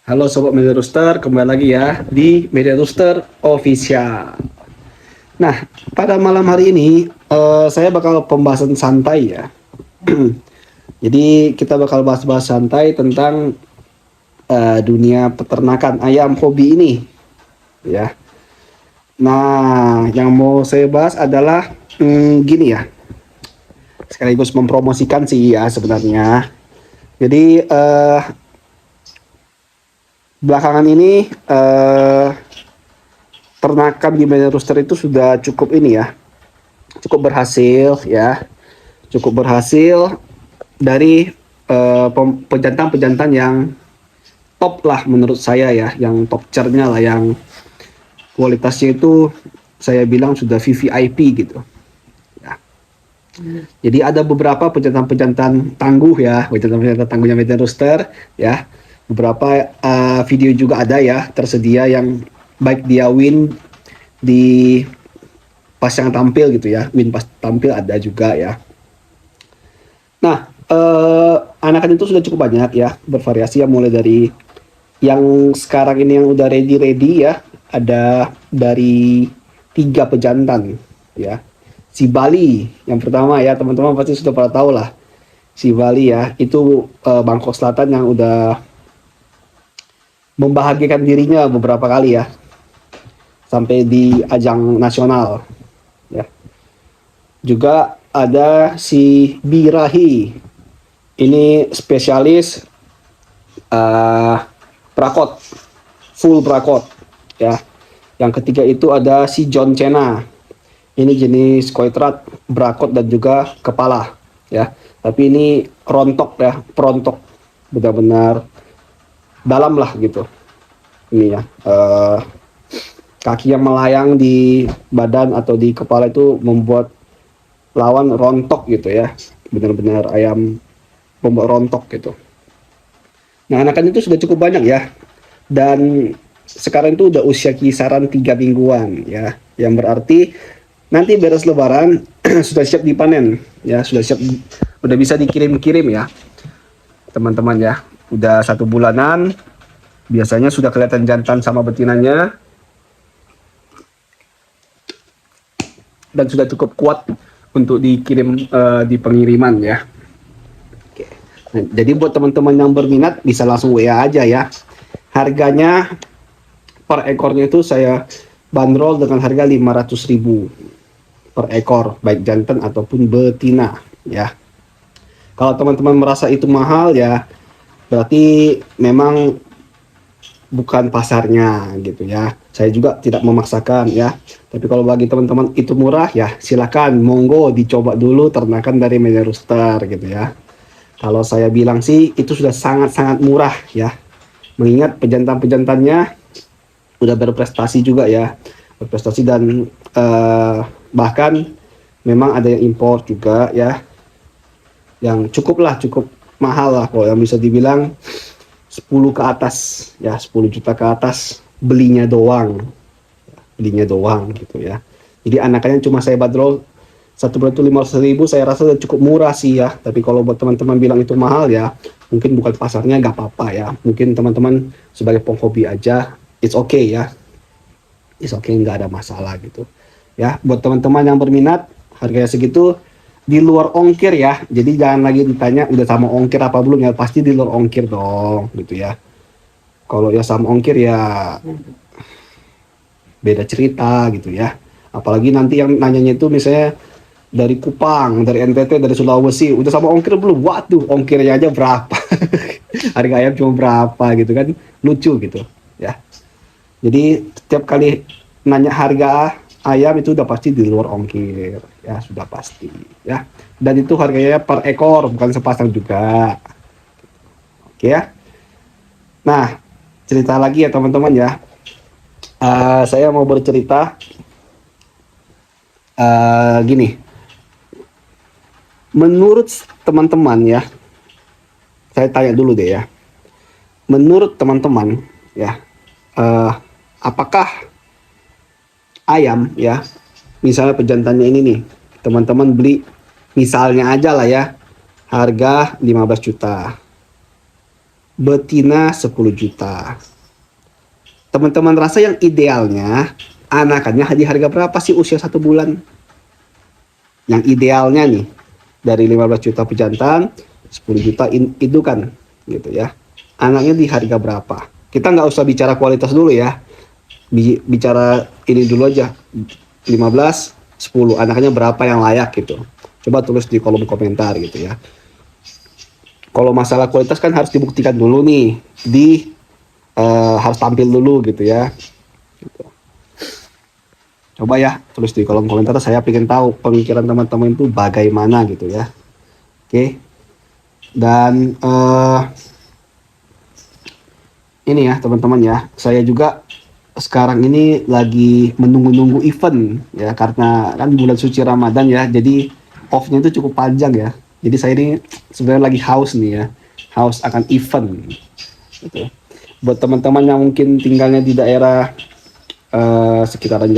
Halo Sobat Media Rooster, kembali lagi ya di Media Rooster Official. Nah, pada malam hari ini saya bakal pembahasan santai ya. Jadi kita bakal bahas-bahas santai tentang dunia peternakan ayam hobi ini ya. Nah, yang mau saya bahas adalah gini ya, sekaligus mempromosikan sih ya sebenarnya. Jadi belakangan ini ternakan di Medan Rooster itu sudah cukup ini ya, cukup berhasil ya, cukup berhasil dari pejantan-pejantan yang top lah menurut saya ya, yang top tiernya lah, yang kualitasnya itu saya bilang sudah VVIP gitu ya. Jadi ada beberapa pejantan-pejantan tangguh ya, pejantan-pejantan tangguhnya Medan Rooster ya. Beberapa video juga ada ya tersedia, yang baik dia win di pas yang tampil gitu ya, win pas tampil ada juga ya. Nah, anakan itu sudah cukup banyak ya, bervariasi ya, mulai dari yang sekarang ini yang udah ready ya, ada dari 3 pejantan ya. Si Bali yang pertama ya, teman-teman pasti sudah pada tahu lah. Si Bali ya, itu Bangkok Selatan yang udah membahagiakan dirinya beberapa kali ya, sampai di ajang nasional ya. Juga ada si Birahi, ini spesialis prakot, full prakot ya. Yang ketiga itu ada si John Cena, ini jenis koitrat, brakot dan juga kepala ya, tapi ini rontok ya, perontok, benar-benar dalam lah gitu ini ya. Kaki yang melayang di badan atau di kepala itu membuat lawan rontok gitu ya, benar-benar ayam membuat rontok gitu. Nah, anakan itu sudah cukup banyak ya, dan sekarang itu udah usia kisaran 3 mingguan ya, yang berarti nanti beres lebaran sudah siap dipanen ya, sudah siap, udah bisa dikirim-kirim ya teman-teman ya. Udah 1 bulanan, biasanya sudah kelihatan jantan sama betinanya, dan sudah cukup kuat untuk dikirim di pengiriman ya. Oke. Nah, jadi buat teman-teman yang berminat bisa langsung WA aja ya. Harganya per ekornya itu saya bandrol dengan harga 500.000 per ekor, baik jantan ataupun betina ya. Kalau teman-teman merasa itu mahal ya, berarti memang bukan pasarnya gitu ya. Saya juga tidak memaksakan ya. Tapi kalau bagi teman-teman itu murah ya, silakan monggo dicoba dulu ternakan dari Medan Rooster gitu ya. Kalau saya bilang sih itu sudah sangat-sangat murah ya. Mengingat pejantan-pejantannya udah berprestasi juga ya. Berprestasi dan bahkan memang ada yang impor juga ya. Yang cukup mahal lah, kalau yang bisa dibilang 10 ke atas ya, 10 juta ke atas belinya doang gitu ya. Jadi anakannya cuma saya bandrol satu bulan itu 500.000, saya rasa udah cukup murah sih ya. Tapi kalau buat teman-teman bilang itu mahal ya, mungkin bukan pasarnya, nggak apa-apa ya. Mungkin teman-teman sebagai penghobi aja, it's okay ya, it's okay, nggak ada masalah gitu ya. Buat teman-teman yang berminat, harganya segitu di luar ongkir ya. Jadi jangan lagi ditanya udah sama ongkir apa belum ya, pasti di luar ongkir dong gitu ya. Kalau ya sama ongkir ya beda cerita gitu ya. Apalagi nanti yang nanyanya itu misalnya dari Kupang, dari NTT, dari Sulawesi, udah sama ongkir belum? Waduh, ongkirnya aja berapa? Harga ayam cuma berapa gitu kan, lucu gitu ya. Jadi setiap kali nanya harga ayam itu udah pasti di luar ongkir ya, sudah pasti ya. Dan itu harganya per ekor, bukan sepasang juga. Oke ya. Nah, cerita lagi ya teman-teman ya. Saya mau bercerita gini. Menurut teman-teman ya, saya tanya dulu deh ya. Menurut teman-teman ya, apakah ayam ya, misalnya pejantannya ini nih, teman-teman beli misalnya aja lah ya, harga 15 juta. betina 10 juta. Teman-teman rasa yang idealnya anakannya di harga berapa sih usia 1 bulan? Yang idealnya nih dari 15 juta pejantan, 10 juta indukan gitu ya. Anaknya di harga berapa? Kita nggak usah bicara kualitas dulu ya. Bicara ini dulu aja. 15, 10 anaknya berapa yang layak gitu. Coba tulis di kolom komentar gitu ya. Kalau masalah kualitas kan harus dibuktikan dulu nih di harus tampil dulu gitu ya. Gitu. Coba ya tulis di kolom komentar, saya pengen tahu pemikiran teman-teman itu bagaimana gitu ya. Oke. Dan ini ya teman-teman ya, saya juga sekarang ini lagi menunggu-nunggu event ya, karena kan bulan suci Ramadan ya, jadi off-nya itu cukup panjang ya. Jadi saya ini sebenarnya lagi haus nih ya, haus akan event gitu. Buat teman-teman yang mungkin tinggalnya di daerah sekitaran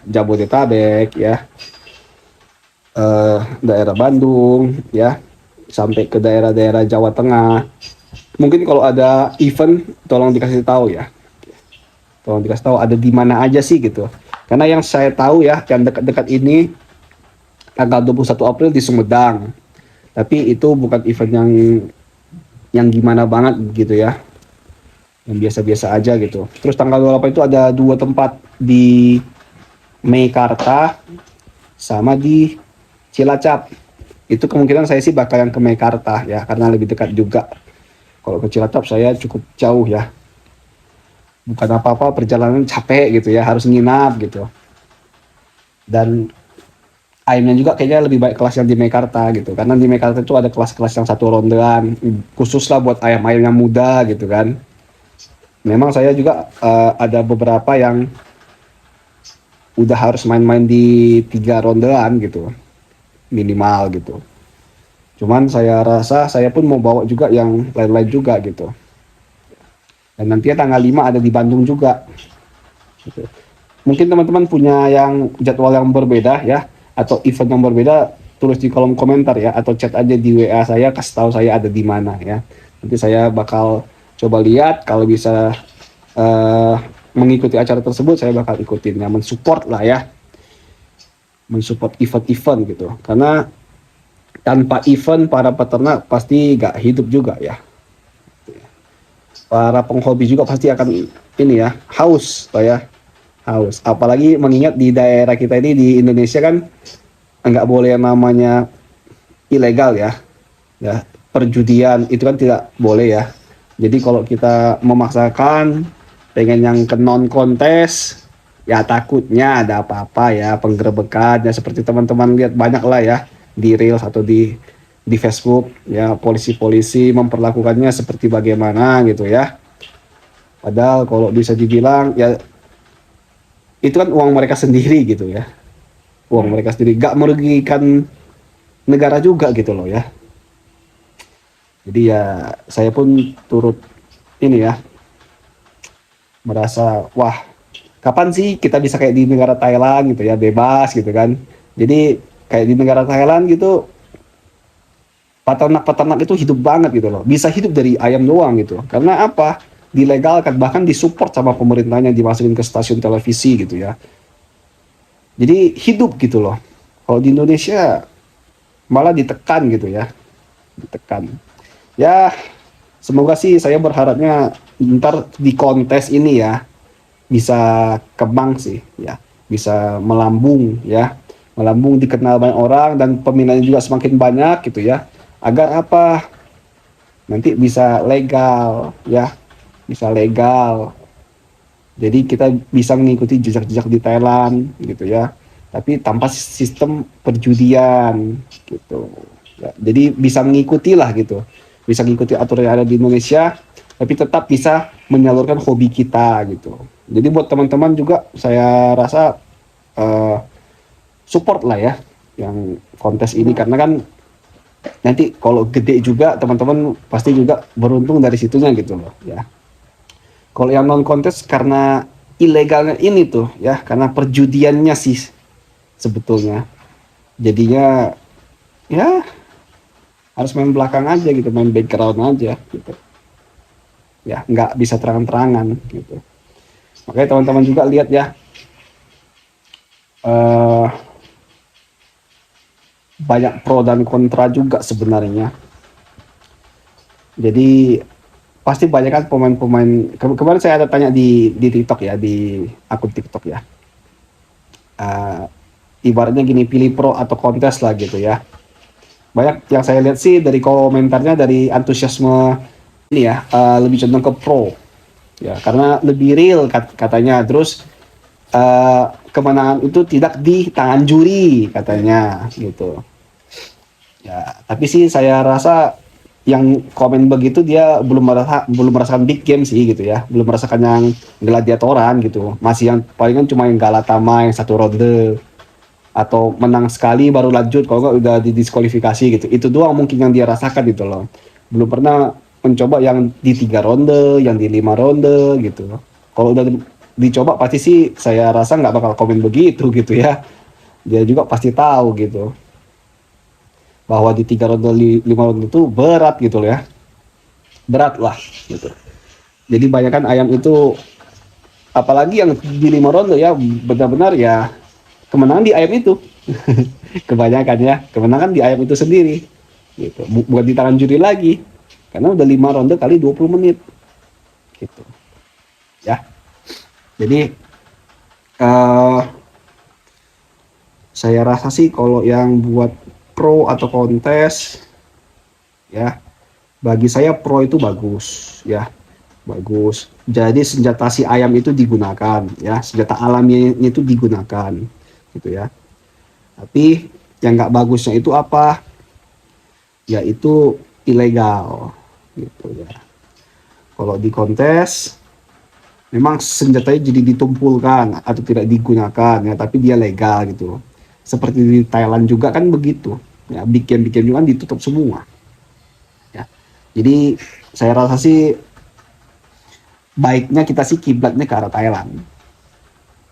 Jabodetabek ya, daerah Bandung ya, sampai ke daerah-daerah Jawa Tengah, mungkin kalau ada event tolong dikasih tahu ya, tolong dikasih tahu ada di mana aja sih gitu. Karena yang saya tahu ya, yang dekat-dekat ini tanggal 21 April di Sumedang, tapi itu bukan event yang gimana banget gitu ya, yang biasa-biasa aja gitu. Terus tanggal 28 itu ada 2 tempat di Meikarta sama di Cilacap. Itu kemungkinan saya sih bakal yang ke Meikarta ya, karena lebih dekat juga. Kalau ke Cilacap saya cukup jauh ya. Bukan apa-apa, perjalanan capek gitu ya, harus nginap gitu. Dan ayamnya juga kayaknya lebih baik kelas yang di Meikarta gitu. Karena di Meikarta itu ada kelas-kelas yang 1 rondean, khusus lah buat ayam-ayam yang muda gitu kan. Memang saya juga ada beberapa yang udah harus main-main di 3 rondean gitu, minimal gitu. Cuman saya rasa saya pun mau bawa juga yang lain-lain juga gitu. Dan nantinya tanggal 5 ada di Bandung juga. Gitu. Mungkin teman-teman punya yang jadwal yang berbeda ya, atau event yang berbeda, tulis di kolom komentar ya, atau chat aja di WA saya, kasih tahu saya ada di mana ya. Nanti saya bakal coba lihat, kalau bisa mengikuti acara tersebut saya bakal ikutin ya, mensupport lah ya, mensupport event-event gitu. Karena tanpa event para peternak pasti gak hidup juga ya. Para penghobi juga pasti akan ini ya, haus lah ya, haus. Apalagi mengingat di daerah kita ini di Indonesia kan nggak boleh yang namanya ilegal ya, ya perjudian itu kan tidak boleh ya. Jadi kalau kita memaksakan pengen yang ke non kontes, ya takutnya ada apa-apa ya, penggerebekan ya, seperti teman-teman lihat banyak lah ya di reels atau di Facebook ya, polisi-polisi memperlakukannya seperti bagaimana gitu ya. Padahal kalau bisa dibilang ya itu kan uang mereka sendiri gitu ya, uang mereka sendiri, gak merugikan negara juga gitu loh ya. Jadi ya saya pun turut ini ya, merasa wah kapan sih kita bisa kayak di negara Thailand gitu ya, bebas gitu kan. Jadi kayak di negara Thailand gitu, peternak-peternak itu hidup banget gitu loh, bisa hidup dari ayam doang gitu. Karena apa? Dilegalkan, bahkan disupport sama pemerintahnya, dimasukin ke stasiun televisi gitu ya. Jadi hidup gitu loh. Kalau di Indonesia malah ditekan gitu ya, ditekan. Ya semoga sih, saya berharapnya ntar di kontes ini ya bisa kembang sih ya, bisa melambung ya, melambung, dikenal banyak orang dan peminatnya juga semakin banyak gitu ya, agar apa, nanti bisa legal ya, bisa legal. Jadi kita bisa mengikuti jejak-jejak di Thailand gitu ya, tapi tanpa sistem perjudian gitu ya. Jadi bisa mengikuti lah gitu, bisa mengikuti aturan yang ada di Indonesia, tapi tetap bisa menyalurkan hobi kita gitu. Jadi buat teman-teman juga saya rasa support lah ya yang kontes ini, karena kan nanti kalau gede juga teman-teman pasti juga beruntung dari situnya gitu loh ya. Kalau yang non kontes karena ilegalnya ini tuh ya, karena perjudiannya sih sebetulnya, jadinya ya harus main belakang aja gitu, main background aja gitu. ya, nggak bisa terang-terangan gitu. Makanya teman-teman juga lihat ya, eh, banyak pro dan kontra juga sebenarnya. Jadi pasti banyak kan pemain-pemain. Kemarin saya ada tanya di TikTok ya, di akun TikTok ya. Eh, Ibaratnya gini, pilih pro atau kontes lah gitu ya. Banyak yang saya lihat sih dari komentarnya, dari antusiasme ini ya, lebih condong ke pro ya, karena lebih real katanya. Terus kemenangan itu tidak di tangan juri katanya gitu ya. Tapi sih saya rasa yang komen begitu dia belum merasakan big game sih gitu ya, belum merasakan yang gladiatoran gitu, masih yang palingan cuma yang Galatama yang satu ronde atau menang sekali baru lanjut, kalau nggak udah didiskualifikasi gitu. Itu doang mungkin yang dia rasakan gitu loh, belum pernah mencoba yang di 3 ronde, yang di 5 ronde gitu. Kalau udah dicoba pasti sih saya rasa nggak bakal komen begitu gitu ya. Dia juga pasti tahu gitu bahwa di 3 ronde, 5 ronde itu berat gitu loh ya, berat lah gitu. Jadi banyak kan ayam itu, apalagi yang di 5 ronde ya, benar-benar ya kemenangan di ayam itu. Kebanyakan ya kemenangan di ayam itu sendiri gitu, bukan di tangan juri lagi, karena udah 5 ronde kali 20 menit gitu ya. Jadi uh, saya rasa sih kalau yang buat pro atau kontes ya, bagi saya pro itu bagus ya, bagus. Jadi senjata si ayam itu digunakan ya, senjata alaminya itu digunakan gitu ya. Tapi yang nggak bagusnya itu apa? Yaitu ilegal gitu ya. Kalau di kontes memang senjatanya jadi ditumpulkan atau tidak digunakan ya, tapi dia legal gitu. Seperti di Thailand juga kan begitu. Ya, bikin juga kan ditutup semua. Ya. Jadi saya rasa sih baiknya kita sih kiblatnya ke arah Thailand.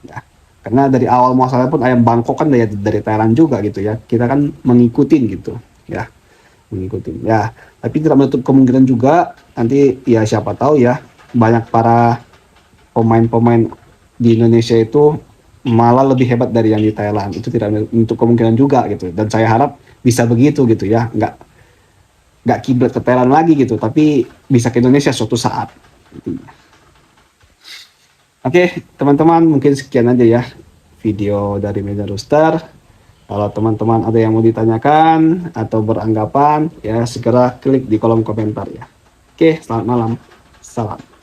Ya. Karena dari awal muasalnya pun ayam Bangkok kan dari Thailand juga gitu ya. Kita kan mengikutin gitu ya, mengikutin. Ya, tapi tidak menutup kemungkinan juga nanti ya siapa tahu ya, banyak para pemain-pemain di Indonesia itu malah lebih hebat dari yang di Thailand. Itu tidak menutup kemungkinan juga gitu. Dan saya harap bisa begitu gitu ya. Nggak kiblat ke Thailand lagi gitu, tapi bisa ke Indonesia suatu saat. Oke, teman-teman, mungkin sekian aja ya video dari Medan Rooster. Kalau teman-teman ada yang mau ditanyakan atau beranggapan, ya segera klik di kolom komentar ya. Oke, selamat malam. Salam.